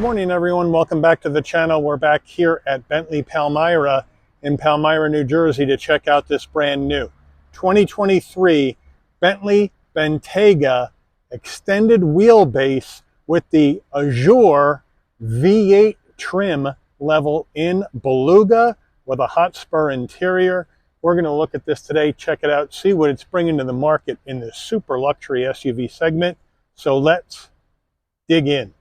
Good morning, everyone. Welcome back to the channel. We're back here at Bentley Palmyra in Palmyra, New Jersey to check out this brand new 2023 Bentley Bentayga extended wheelbase with the Azure V8 trim level in Beluga with a hot spur interior. We're going to look at this today, check it out, see what it's bringing to the market in this super luxury SUV segment. So let's dig in.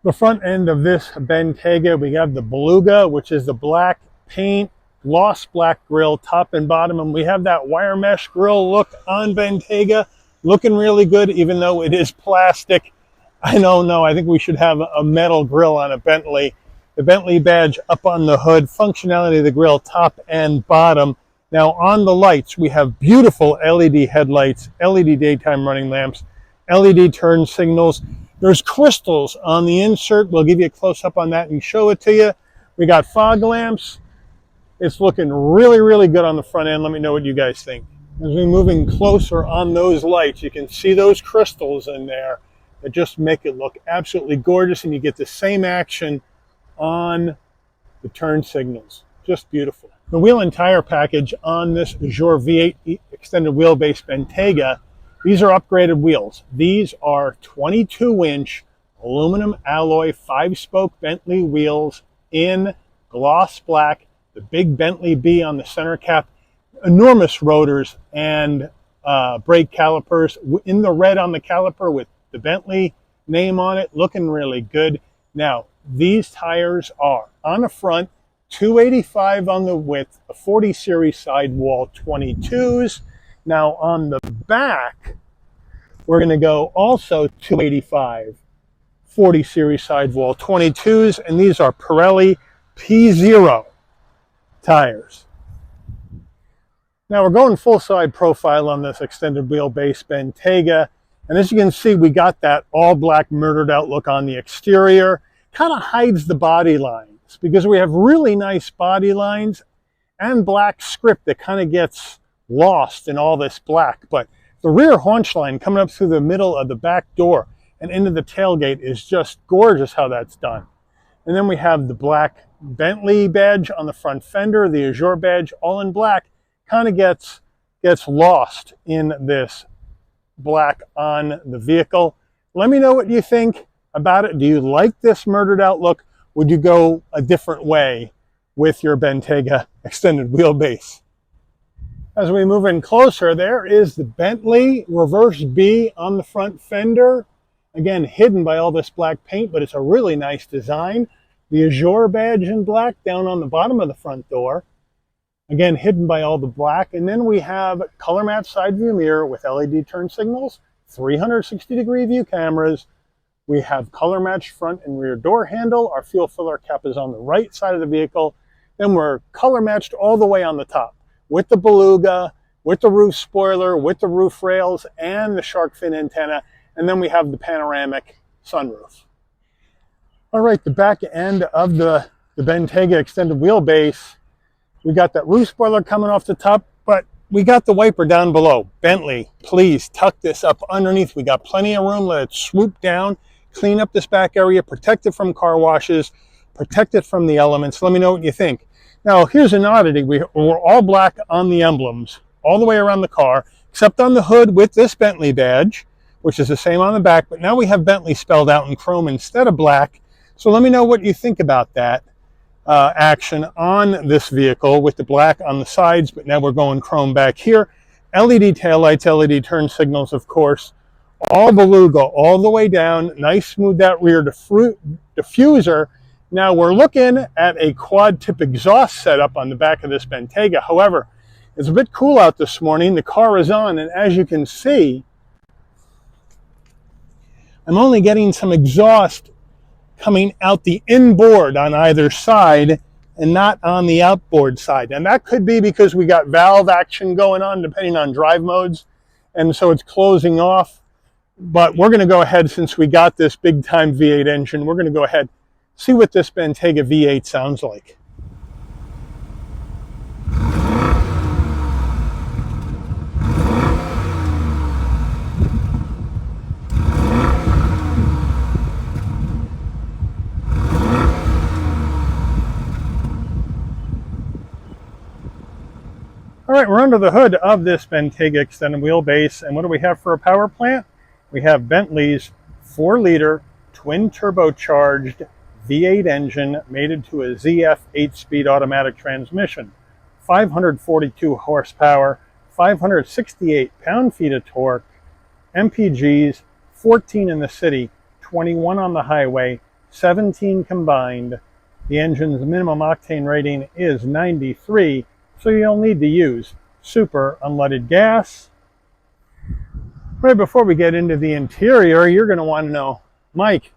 The front end of this Bentayga, we have the Beluga, which is the black paint, gloss black grille, top and bottom, and we have that wire mesh grille look on Bentayga, looking really good, even though it is plastic. I don't know, I think we should have a metal grille on a Bentley. The Bentley badge up on the hood, functionality of the grille, top and bottom. Now on the lights, we have beautiful LED headlights, LED daytime running lamps, LED turn signals. There's crystals on the insert. We'll give you a close-up on that and show it to you. We got fog lamps. It's looking really, really good on the front end. Let me know what you guys think. As we're moving closer on those lights, you can see those crystals in there that just make it look absolutely gorgeous, and you get the same action on the turn signals. Just beautiful. The wheel and tire package on this Azure V8 extended wheelbase Bentayga, these are upgraded wheels. These are 22-inch aluminum alloy 5-spoke Bentley wheels in gloss black, the big Bentley B on the center cap, enormous rotors and brake calipers in the red on the caliper with the Bentley name on it, looking really good. Now, these tires are on the front, 285 on the width, a 40 series sidewall 22s. Now on the back, we're going to go also 285, 40 series sidewall 22s, and these are Pirelli P0 tires. Now we're going full side profile on this extended wheelbase Bentayga, and as you can see, we got that all black murdered out look on the exterior. Kind of hides the body lines because we have really nice body lines and black script that kind of gets lost in all this black. But the rear haunch line coming up through the middle of the back door and into the tailgate is just gorgeous how that's done. And then we have the black Bentley badge on the front fender, the Azure badge all in black, kind of gets lost in this black on the vehicle. Let me know what you think about it. Do you like this murdered out look? Would you go a different way with your Bentayga extended wheelbase? As we move in closer, there is the Bentley reverse B on the front fender. Again, hidden by all this black paint, but it's a really nice design. The Azure badge in black down on the bottom of the front door. Again, hidden by all the black. And then we have color match side view mirror with LED turn signals, 360-degree view cameras. We have color matched front and rear door handle. Our fuel filler cap is on the right side of the vehicle. Then we're color matched all the way on the top, with the Beluga, with the roof spoiler, with the roof rails, and the shark fin antenna. And then we have the panoramic sunroof. All right, the back end of the Bentayga extended wheelbase, we got that roof spoiler coming off the top, but we got the wiper down below. Bentley, please tuck this up underneath. We got plenty of room. Let it swoop down, clean up this back area, protect it from car washes, protect it from the elements. Let me know what you think. Now, here's an oddity. We're all black on the emblems all the way around the car, except on the hood with this Bentley badge, which is the same on the back, but now we have Bentley spelled out in chrome instead of black. So let me know what you think about that action on this vehicle with the black on the sides, but now we're going chrome back here. LED taillights, LED turn signals, of course, all Beluga all the way down. Nice, smooth that rear diffuser. Now we're looking at a quad tip exhaust setup on the back of this Bentayga. However, it's a bit cool out this morning. The car is on, and as you can see, I'm only getting some exhaust coming out the inboard on either side and not on the outboard side. And that could be because we got valve action going on depending on drive modes, and so it's closing off. But we're going to go ahead, since we got this big time V8 engine, we're going to go ahead see what this Bentayga V8 sounds like. right, we're under the hood of this Bentayga extended wheelbase, and what do we have for a power plant? We have Bentley's 4-liter twin turbocharged V8 engine mated to a ZF 8-speed automatic transmission, 542 horsepower, 568 pound-feet of torque, MPGs, 14 in the city, 21 on the highway, 17 combined. The engine's minimum octane rating is 93, so you'll need to use super unleaded gas. Right before we get into the interior, you're going to want to know, Mike,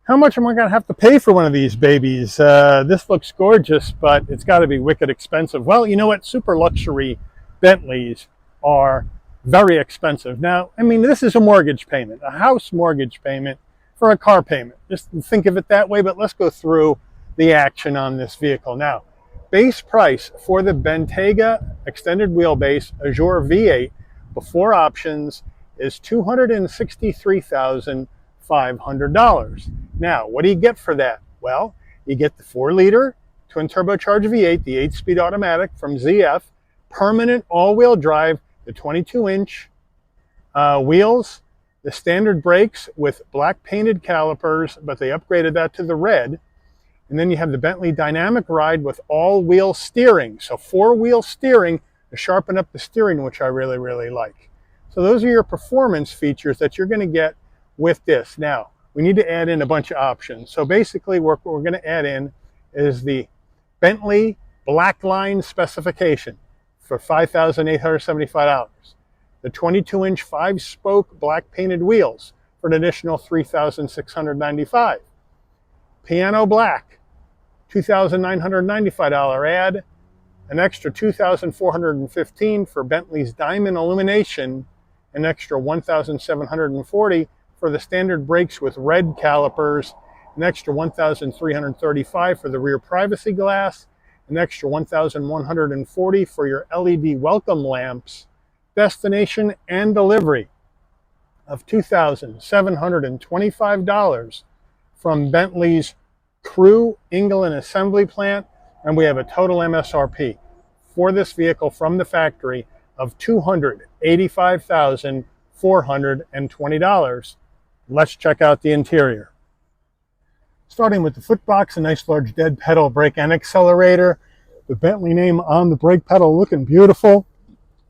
how much am I going to have to pay for one of these babies? This looks gorgeous, but it's got to be wicked expensive. Well, you know what? Super luxury Bentleys are very expensive. Now, I mean, this is a mortgage payment, a house mortgage payment for a car payment. Just think of it that way, but let's go through the action on this vehicle. Now, base price for the Bentayga extended wheelbase Azure V8 before options is $263,500. Now, what do you get for that? Well, you get the 4-liter twin turbocharged V8, the 8-speed automatic from ZF, permanent all-wheel drive, the 22-inch wheels, the standard brakes with black painted calipers, but they upgraded that to the red. And then you have the Bentley Dynamic Ride with all-wheel steering. So 4-wheel steering to sharpen up the steering, which I really, really like. So those are your performance features that you're going to get with this. Now, we need to add in a bunch of options. So basically what we're going to add in is the Bentley Black Line specification for $5,875. The 22-inch 5-spoke black painted wheels for an additional $3,695. Piano black, $2,995 add, an extra $2,415 for Bentley's diamond illumination, an extra $1,740 for the standard brakes with red calipers, an extra $1,335 for the rear privacy glass, an extra $1,140 for your LED welcome lamps, destination and delivery of $2,725 from Bentley's Crew England assembly plant, and we have a total MSRP for this vehicle from the factory of $285,420. Let's check out the interior. Starting with the footbox, a nice large dead pedal brake and accelerator. The Bentley name on the brake pedal looking beautiful.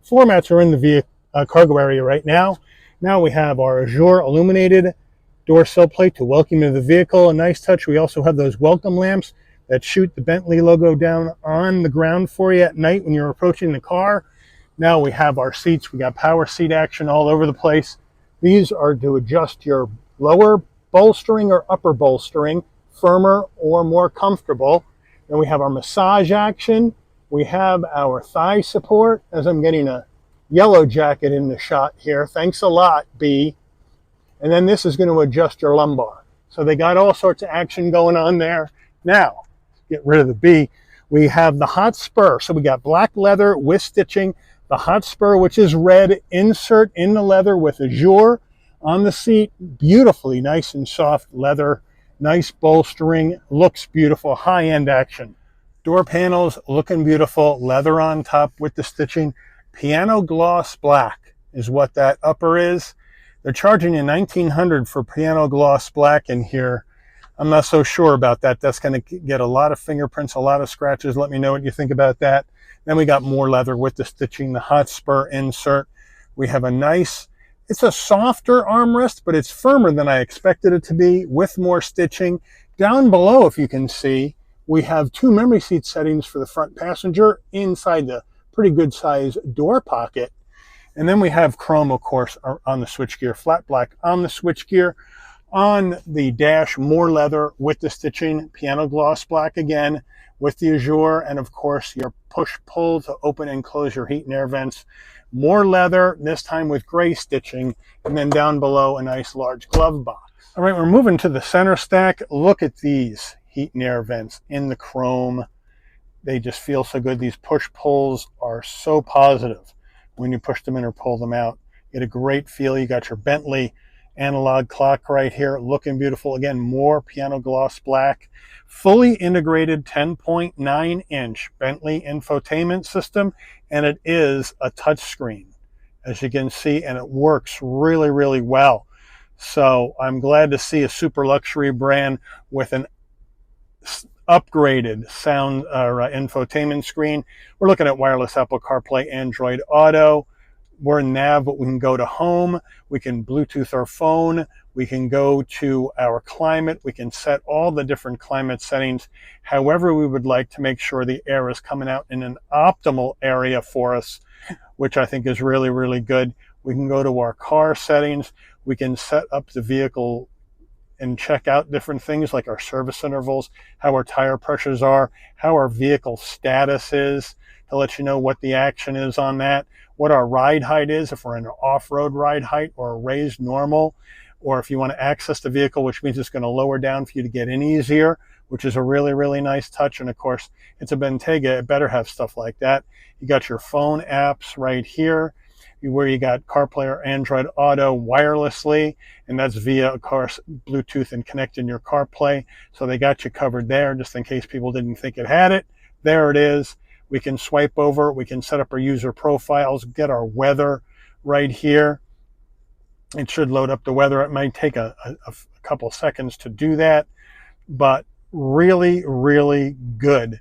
Floor mats are in the cargo area right now. Now we have our Azure illuminated door sill plate to welcome you to the vehicle. A nice touch. We also have those welcome lamps that shoot the Bentley logo down on the ground for you at night when you're approaching the car. Now we have our seats. We got power seat action all over the place. These are to adjust your lower bolstering or upper bolstering, firmer or more comfortable. Then we have our massage action. We have our thigh support, as I'm getting a yellow jacket in the shot here. Thanks a lot, B. And then this is going to adjust your lumbar. So they got all sorts of action going on there. Now, get rid of the B. We have the hot spur. So we got black leather with stitching. The hot spur, which is red, insert in the leather with Azure on the seat. Beautifully nice and soft leather. Nice bolstering. Looks beautiful. High-end action. Door panels looking beautiful. Leather on top with the stitching. Piano gloss black is what that upper is. They're charging you $1,900 for piano gloss black in here. I'm not so sure about that. That's going to get a lot of fingerprints, a lot of scratches. Let me know what you think about that. Then we got more leather with the stitching, the hot spur insert. We have a nice, it's a softer armrest, but it's firmer than I expected it to be with more stitching. Down below, if you can see, we have 2 memory seat settings for the front passenger inside the pretty good size door pocket. And then we have chrome, of course, on the switchgear, flat black on the switchgear. On the dash, more leather with the stitching, piano gloss black again with the Azure, and of course your push-pull to open and close your heat and air vents. More leather, this time with gray stitching, and then down below a nice large glove box. All right, we're moving to the center stack. Look at these heat and air vents in the chrome. They just feel so good. These push-pulls are so positive when you push them in or pull them out. You get a great feel. You got your Bentley analog clock right here, looking beautiful. Again, more piano gloss black. Fully integrated 10.9-inch Bentley infotainment system, and it is a touchscreen, as you can see, and it works really, really well. So I'm glad to see a super luxury brand with an upgraded sound infotainment screen. We're looking at wireless Apple CarPlay, Android Auto. We're in nav, but we can go to home. We can Bluetooth our phone. We can go to our climate. We can set all the different climate settings however we would like to make sure the air is coming out in an optimal area for us, which I think is really, really good. We can go to our car settings. We can set up the vehicle and check out different things like our service intervals, how our tire pressures are, how our vehicle status is, to let you know what the action is on that, what our ride height is, if we're in an off-road ride height or a raised normal, or if you want to access the vehicle, which means it's going to lower down for you to get in easier, which is a really, really nice touch. And of course, it's a Bentayga. It better have stuff like that. You got your phone apps right here, where you got CarPlay or Android Auto wirelessly, and that's via, of course, Bluetooth and connecting your CarPlay. So they got you covered there, just in case people didn't think it had it. There it is. We can swipe over. We can set up our user profiles, get our weather right here. It should load up the weather. It might take a couple seconds to do that, but really, really good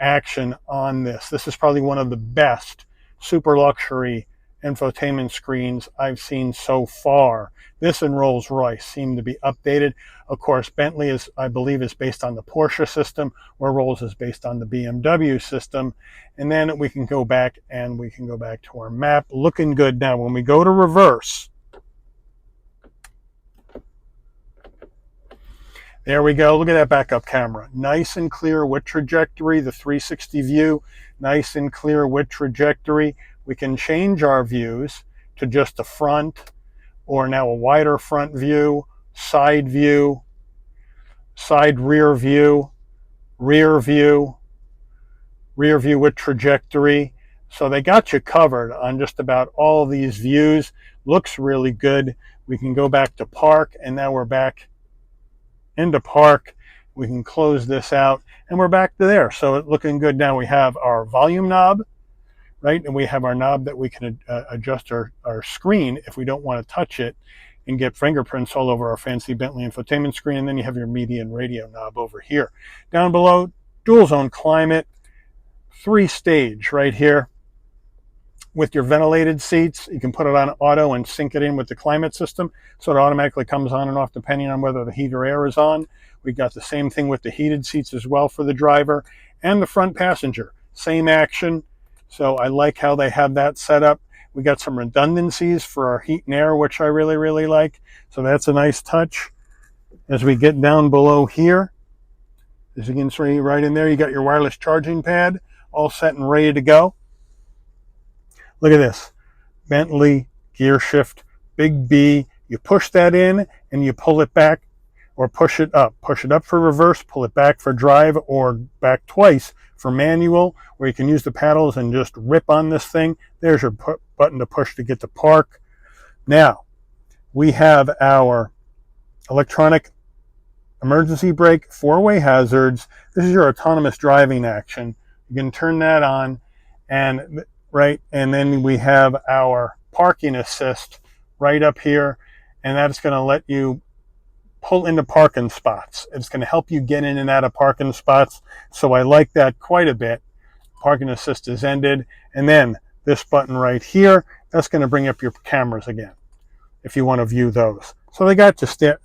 action on this. This is probably one of the best super luxury infotainment screens I've seen so far. This and Rolls-Royce seem to be updated. Of course, Bentley is, I believe, is based on the Porsche system, where Rolls is based on the BMW system. And then we can go back and we can go back to our map. Looking good. Now, when we go to reverse, there we go. Look at that backup camera. Nice and clear with trajectory. The 360 view, nice and clear with trajectory. We can change our views to just the front, or now a wider front view, side view, side rear view, rear view, rear view with trajectory. So they got you covered on just about all of these views. Looks really good. We can go back to park, and now we're back into park. We can close this out, and we're back to there. So it's looking good. Now we have our volume knob, right? And we have our knob that we can adjust our screen if we don't want to touch it and get fingerprints all over our fancy Bentley infotainment screen. And then you have your media and radio knob over here. Down below, dual zone climate, 3-stage right here. With your ventilated seats, you can put it on auto and sync it in with the climate system, so it automatically comes on and off depending on whether the heat or air is on. We got the same thing with the heated seats as well for the driver and the front passenger. Same action. So I like how they have that set up. We got some redundancies for our heat and air, which I really, really like. So that's a nice touch. As we get down below here, as you can see right in there, you got your wireless charging pad all set and ready to go. Look at this. Bentley gear shift, big B. You push that in and you pull it back or push it up. Push it up for reverse, pull it back for drive, or back twice for manual, where you can use the paddles and just rip on this thing. There's your button to push to get to park. Now, we have our electronic emergency brake, 4-way hazards. This is your autonomous driving action. You can turn that on, and right, and then we have our parking assist right up here, and that's going to let you pull into parking spots. It's going to help you get in and out of parking spots, so I like that quite a bit. Parking assist is ended, and then this button right here, that's going to bring up your cameras again if you want to view those. So they got you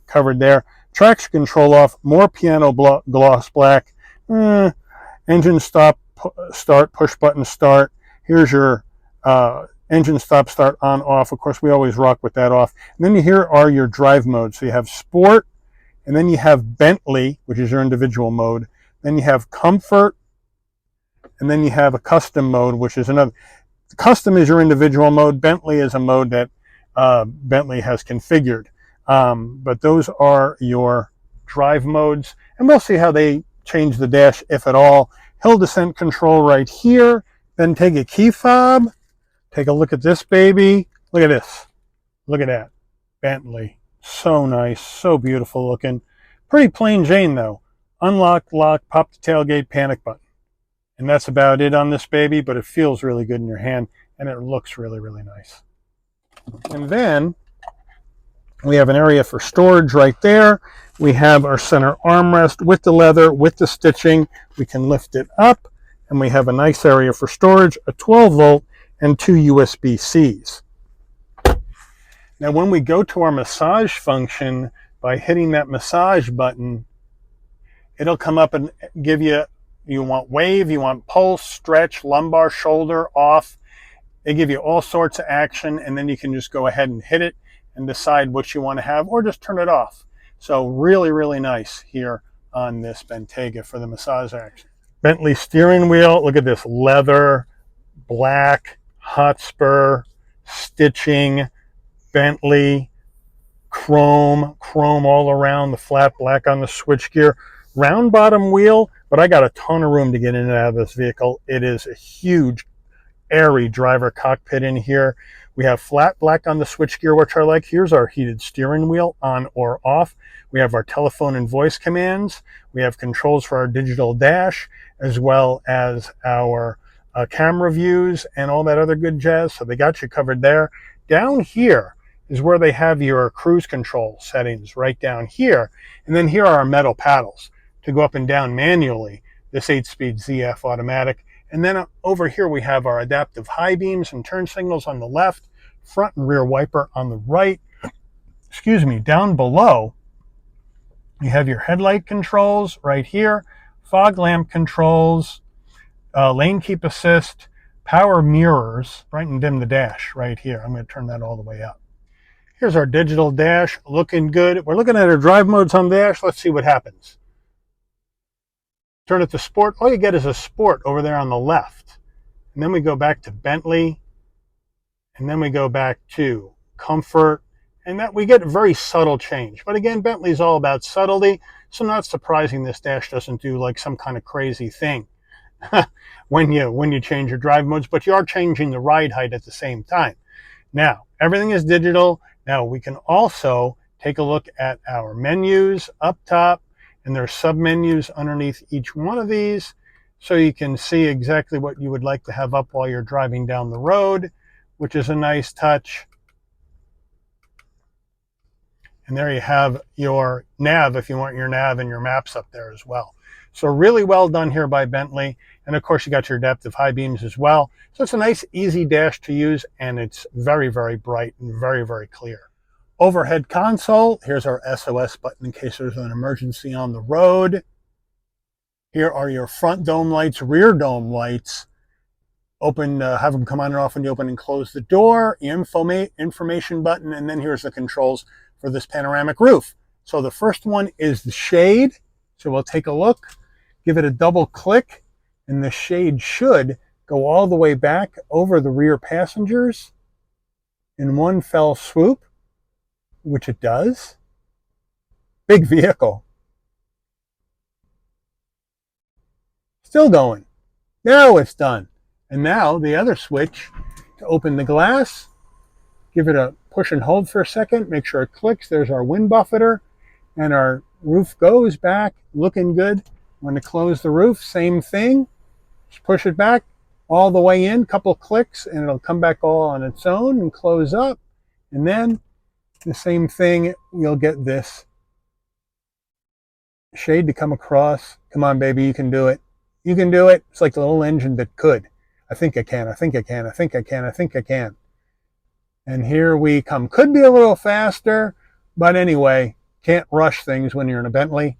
covered there. Traction control off, more piano gloss black, engine stop, start, push button start. Here's your engine stop, start, on, off. Of course, we always rock with that off. And then here are your drive modes. So you have sport, and then you have Bentley, which is your individual mode. Then you have comfort, and then you have a custom mode, which is another. Custom is your individual mode. Bentley is a mode that Bentley has configured. But those are your drive modes, and we'll see how they change the dash, if at all. Hill descent control right here. Then take a key fob. Take a look at this baby. Look at this. Look at that. Bentley. So nice, so beautiful looking. Pretty plain Jane though. Unlock, lock, pop the tailgate, panic button. And that's about it on this baby, but it feels really good in your hand and it looks really, really nice. And then we have an area for storage right there. We have our center armrest with the leather, with the stitching. We can lift it up and we have a nice area for storage, a 12 volt and 2 USB-Cs. Now when we go to our massage function, by hitting that massage button, it'll come up and give you, you want wave, you want pulse, stretch, lumbar, shoulder, off. They give you all sorts of action, and then you can just go ahead and hit it and decide what you want to have, or just turn it off. So really, really nice here on this Bentayga for the massage action. Bentley steering wheel, look at this leather, black, Hotspur, stitching, Bentley, chrome all around, the flat black on the switchgear. Round bottom wheel, but I got a ton of room to get in and out of this vehicle. It is a huge, airy driver cockpit in here. We have flat black on the switchgear, which I like. Here's our heated steering wheel, on or off. We have our telephone and voice commands. We have controls for our digital dash, as well as our camera views and all that other good jazz. So they got you covered there. Down here is where they have your cruise control settings, right down here. And then here are our metal paddles to go up and down manually, this 8-speed ZF automatic. And then over here we have our adaptive high beams and turn signals on the left, front and rear wiper on the right. Excuse me, down below, you have your headlight controls right here, fog lamp controls, lane keep assist, power mirrors, brighten and dim the dash right here. I'm going to turn that all the way up. Here's our digital dash, looking good. We're looking at our drive modes on the dash. Let's see what happens. Turn it to sport. All you get is a sport over there on the left. And then we go back to Bentley. And then we go back to comfort. And that we get a very subtle change. But again, Bentley's all about subtlety. So not surprising this dash doesn't do like some kind of crazy thing when you change your drive modes. But you are changing the ride height at the same time. Now, everything is digital. Now we can also take a look at our menus up top. And there's sub-menus underneath each one of these, so you can see exactly what you would like to have up while you're driving down the road, which is a nice touch. And there you have your nav, if you want your nav and your maps up there as well. So really well done here by Bentley. And of course you got your adaptive high beams as well. So it's a nice, easy dash to use, and it's very, very bright and very, very clear. Overhead console, here's our SOS button in case there's an emergency on the road. Here are your front dome lights, rear dome lights. Open, have them come on and off when you open and close the door, information button, and then here's the controls for this panoramic roof. So the first one is the shade. So we'll take a look, give it a double click, and the shade should go all the way back over the rear passengers in one fell swoop, which it does. Big vehicle. Still going. Now it's done. And now the other switch to open the glass, give it a push and hold for a second, make sure it clicks. There's our wind buffeter, and our roof goes back, looking good. When to close the roof, same thing. Just push it back all the way in, couple clicks, and it'll come back all on its own and close up. And then the same thing, you'll get this shade to come across. Come on, baby, you can do it. You can do it. It's like the little engine that could. I think I can, I think I can, I think I can, I think I can. And here we come. Could be a little faster, but anyway, can't rush things when you're in a Bentley.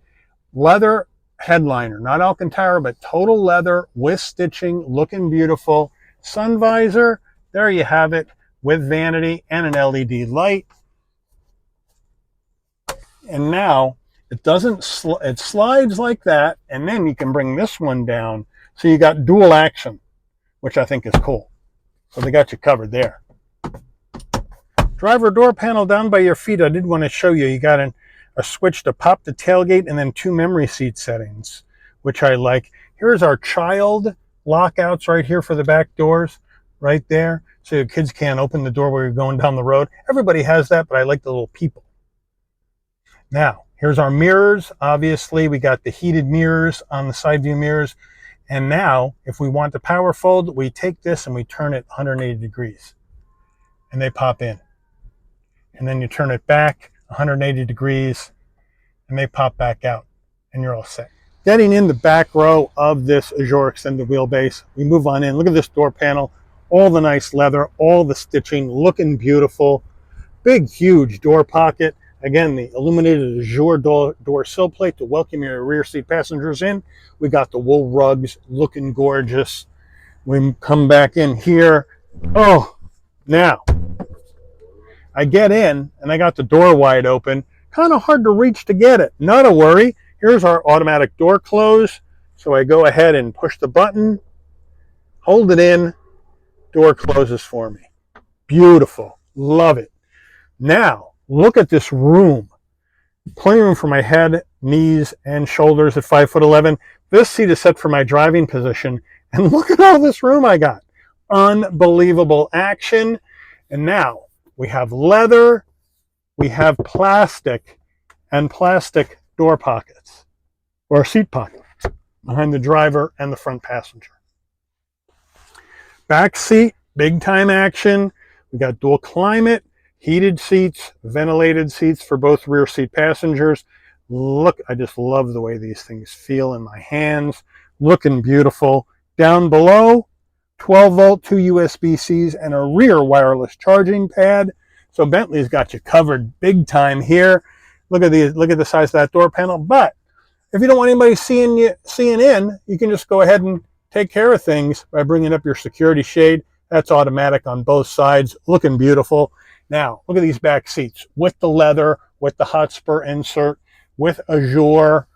Leather headliner, not Alcantara, but total leather with stitching, looking beautiful. Sun visor, there you have it, with vanity and an LED light. And now it doesn't, it slides like that, and then you can bring this one down. So you got dual action, which I think is cool. So they got you covered there. Driver door panel down by your feet. I did want to show you. You got a switch to pop the tailgate and then 2 memory seat settings, which I like. Here's our child lockouts right here for the back doors. right there, so your kids can't open the door where you're going down the road. Everybody has that, but I like the little people. Now, here's our mirrors. Obviously, we got the heated mirrors on the side view mirrors. And now, if we want the power fold, we take this and we turn it 180 degrees. And they pop in. And then you turn it back 180 degrees, and they pop back out. And you're all set. Getting in the back row of this Azure extended wheelbase, we move on in. Look at this door panel. All the nice leather, all the stitching, looking beautiful. Big, huge door pocket. Again, the illuminated Azure door sill plate to welcome your rear seat passengers in. We got the wool rugs looking gorgeous. We come back in here. Oh, now I get in and I got the door wide open. Kind of hard to reach to get it. Not a worry. Here's our automatic door close. So I go ahead and push the button, hold it in, door closes for me. Beautiful. Love it. Now, look at this room. Plenty of room for my head, knees, and shoulders at 5'11". This seat is set for my driving position. And look at all this room I got. Unbelievable action. And now we have leather, we have plastic, and plastic door pockets, or seat pockets, behind the driver and the front passenger. Back seat, big time action. We got dual climate, heated seats, ventilated seats for both rear seat passengers. Look, I just love the way these things feel in my hands. Looking beautiful. Down below, 12-volt, 2 USB-Cs, and a rear wireless charging pad. So Bentley's got you covered big time here. Look at the size of that door panel. But if you don't want anybody seeing in, you can just go ahead and take care of things by bringing up your security shade. That's automatic on both sides. Looking beautiful. Now, look at these back seats with the leather, with the hot spur insert, with Azure.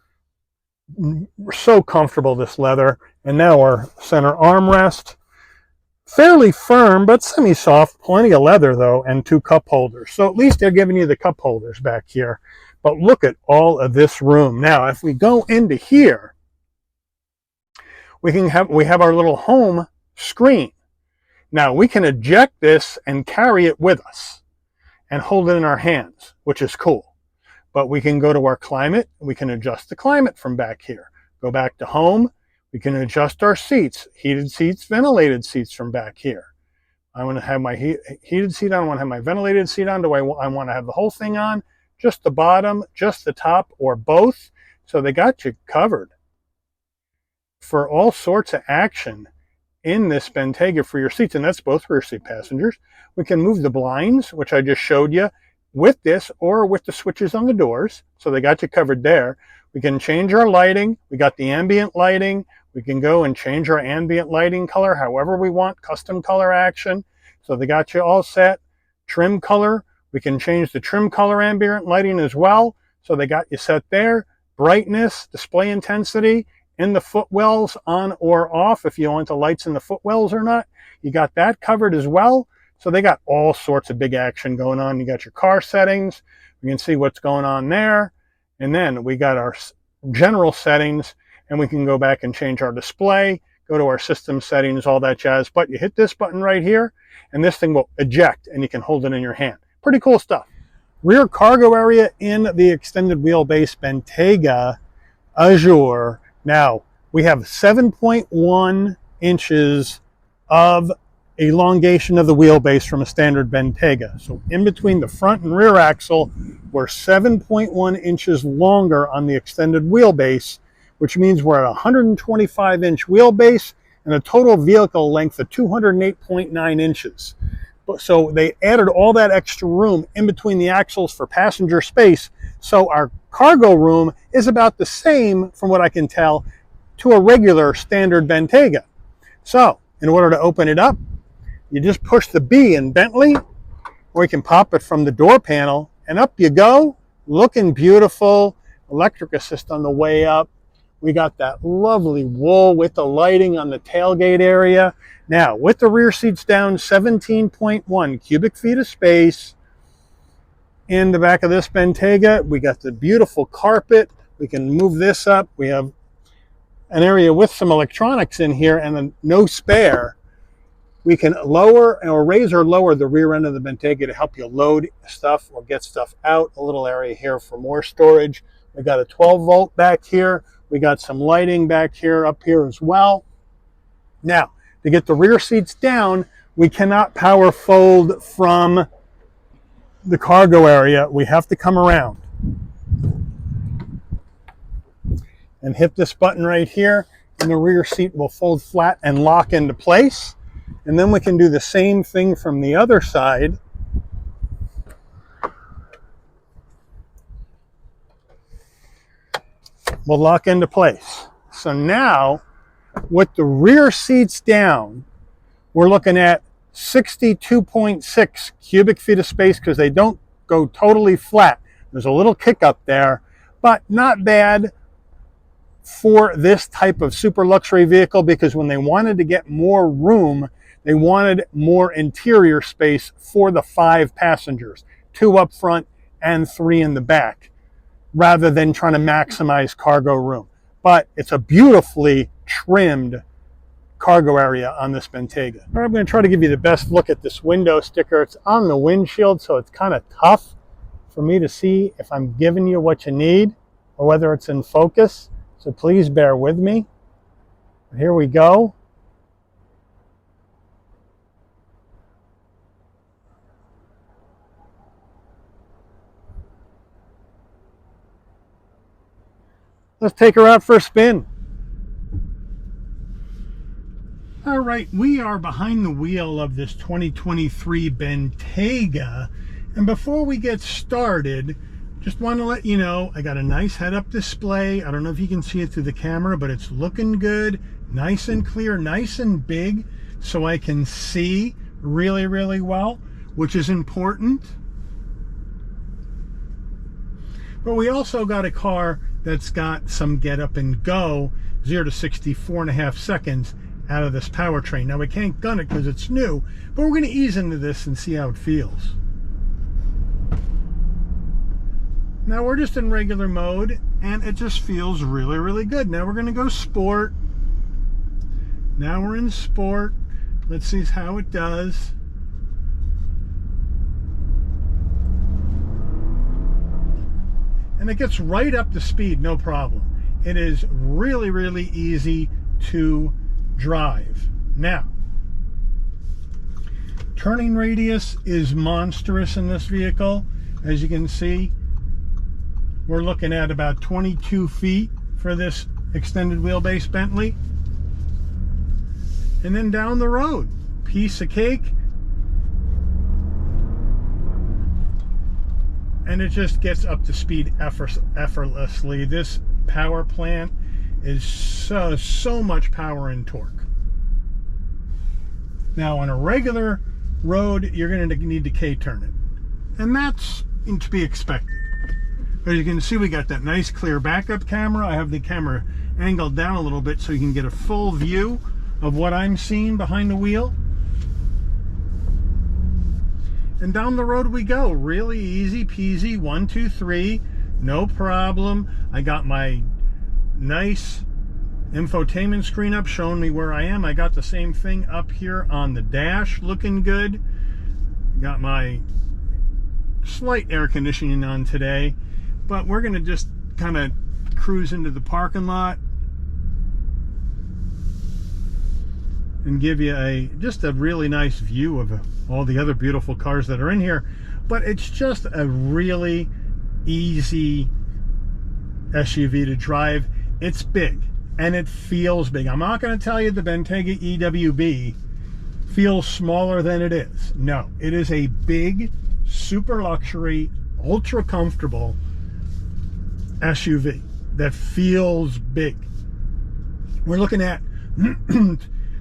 We're so comfortable, this leather. And now our center armrest. Fairly firm, but semi-soft. Plenty of leather, though, and 2 cup holders. So at least they're giving you the cup holders back here. But look at all of this room. Now, if we go into here, we have our little home screen. Now, we can eject this and carry it with us and hold it in our hands, which is cool. But we can go to our climate. We can adjust the climate from back here. Go back to home. We can adjust our seats, heated seats, ventilated seats from back here. I want to have my heated seat on. I want to have my ventilated seat on. I want to have the whole thing on, just the bottom, just the top, or both. So they got you covered for all sorts of action in this Bentayga for your seats, and that's both rear seat passengers. We can move the blinds, which I just showed you, with this or with the switches on the doors. So they got you covered there. We can change our lighting. We got the ambient lighting. We can go and change our ambient lighting color however we want, custom color action. So they got you all set. Trim color. We can change the trim color ambient lighting as well. So they got you set there. Brightness, display intensity, in the footwells on or off, if you want the lights in the footwells or not. You got that covered as well. So they got all sorts of big action going on. You got your car settings. We can see what's going on there. And then we got our general settings, and we can go back and change our display, go to our system settings, all that jazz. But you hit this button right here, and this thing will eject, and you can hold it in your hand. Pretty cool stuff. Rear cargo area in the extended wheelbase Bentayga Azure. Now, we have 7.1 inches of elongation of the wheelbase from a standard Bentayga. So in between the front and rear axle, we're 7.1 inches longer on the extended wheelbase, which means we're at a 125-inch wheelbase and a total vehicle length of 208.9 inches. So they added all that extra room in between the axles for passenger space. So our cargo room is about the same, from what I can tell, to a regular standard Bentayga. So in order to open it up, you just push the B in Bentley, or you can pop it from the door panel, and up you go. Looking beautiful. Electric assist on the way up. We got that lovely wool with the lighting on the tailgate area. Now, with the rear seats down, 17.1 cubic feet of space. In the back of this Bentayga, we got the beautiful carpet. We can move this up. We have an area with some electronics in here and a no spare. we can lower or raise or lower the rear end of the Bentayga to help you load stuff or get stuff out. A little area here for more storage. We got a 12 volt back here. We got some lighting back here, up here as well. Now, to get the rear seats down, we cannot power fold from the cargo area. We have to come around and hit this button right here, and the rear seat will fold flat and lock into place. And then we can do the same thing from the other side. Will lock into place. So now, with the rear seats down, we're looking at 62.6 cubic feet of space because they don't go totally flat. There's a little kick up there, but not bad for this type of super luxury vehicle, because when they wanted to get more room, they wanted more interior space for the 5 passengers, 2 up front and 3 in the back, rather than trying to maximize cargo room. But it's a beautifully trimmed cargo area on this Bentayga. All right, I'm going to try to give you the best look at this window sticker. It's on the windshield, so it's kind of tough for me to see if I'm giving you what you need or whether it's in focus. So please bear with me. Here we go. Let's take her out for a spin. All right, we are behind the wheel of this 2023 Bentayga. And before we get started, just want to let you know, I got a nice head-up display. I don't know if you can see it through the camera, but it's looking good, nice and clear, nice and big, so I can see really, really well, which is important. But we also got a car that's got some get up and go, 0 to 60, 4.5 seconds out of this powertrain. Now we can't gun it because it's new, but we're going to ease into this and see how it feels. Now we're just in regular mode and it just feels really, really good. Now we're going to go sport. Now we're in sport. Let's see how it does. And it gets right up to speed, no problem. It is really, really easy to drive. Now, turning radius is monstrous in this vehicle. As you can see, we're looking at about 22 feet for this extended wheelbase Bentley. And then down the road, piece of cake. And it just gets up to speed effortlessly. This power plant is so much power and torque. Now on a regular road, you're going to need to K-turn it. And that's to be expected. But as you can see, we got that nice clear backup camera. I have the camera angled down a little bit so you can get a full view of what I'm seeing behind the wheel. And down the road we go, really easy peasy, 1, 2, 3, no problem. I got my nice infotainment screen up showing me where I am. I got the same thing up here on the dash, looking good. Got my slight air conditioning on today, but we're gonna just kind of cruise into the parking lot and give you just a really nice view of all the other beautiful cars that are in here. But it's just a really easy SUV to drive. It's big and it feels big. I'm not going to tell you the Bentayga EWB feels smaller than it is. No, it is a big, super luxury, ultra comfortable SUV that feels big. We're looking at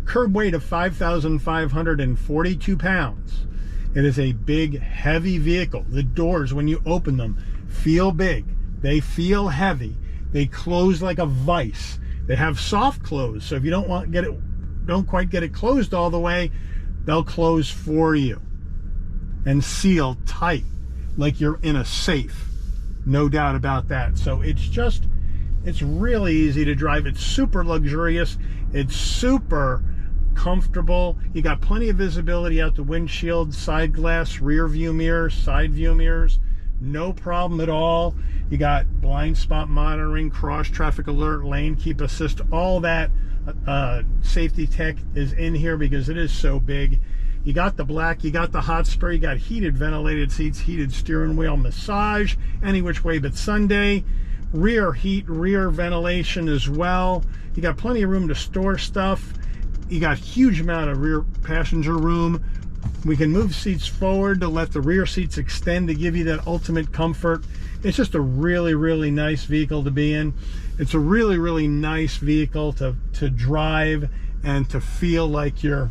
curb weight of 5,542 pounds. It is a big, heavy vehicle. The doors, when you open them, feel big. They feel heavy. They close like a vice. They have soft close, so if you don't quite get it closed all the way, they'll close for you and seal tight like you're in a safe. No doubt about that. So it's really easy to drive. It's super luxurious. It's super comfortable. You got plenty of visibility out the windshield, side glass, rear view mirrors, side view mirrors. No problem at all. You got blind spot monitoring, cross traffic alert, lane keep assist. All that safety tech is in here because it is so big. You got the black, you got the hot spray, you got heated ventilated seats, heated steering wheel, massage any which way but Sunday. Rear heat, rear ventilation as well. You got plenty of room to store stuff. You got huge amount of rear passenger room. We can move seats forward to let the rear seats extend to give you that ultimate comfort. It's just a really, really nice vehicle to be in. It's a really, really nice vehicle to drive and to feel like you're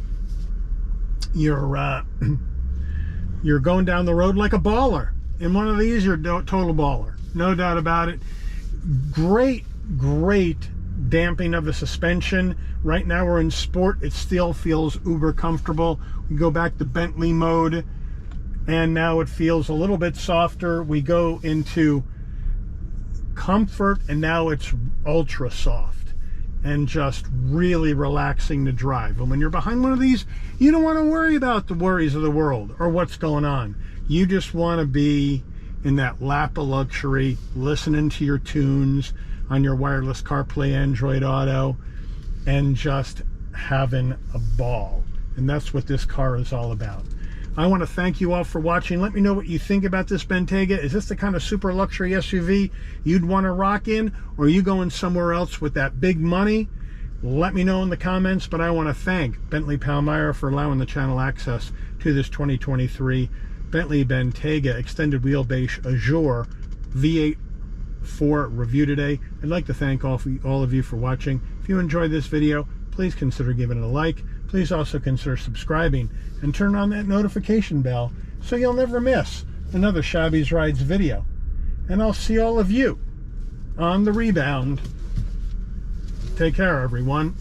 going down the road like a baller. In one of these, you're a total baller. No doubt about it. Great damping of the suspension. Right now we're in sport. It still feels uber comfortable. We go back to Bentley mode and now it feels a little bit softer. We go into comfort and now it's ultra soft and just really relaxing to drive. And when you're behind one of these, you don't want to worry about the worries of the world or what's going on. You just want to be in that lap of luxury, listening to your tunes on your wireless CarPlay, Android Auto, and just having a ball. And that's what this car is all about. I want to thank you all for watching. Let me know what you think about this Bentayga. Is this the kind of super luxury SUV you'd want to rock in, or are you going somewhere else with that big money? Let me know in the comments, but I want to thank Bentley Palmyra for allowing the channel access to this 2023 Bentley Bentayga extended wheelbase Azure V8 4 review today. I'd like to thank all of you for watching. If you enjoyed this video, please consider giving it a like. Please also consider subscribing and turn on that notification bell so you'll never miss another Shabby's Rides video. And I'll see all of you on the rebound. Take care, everyone.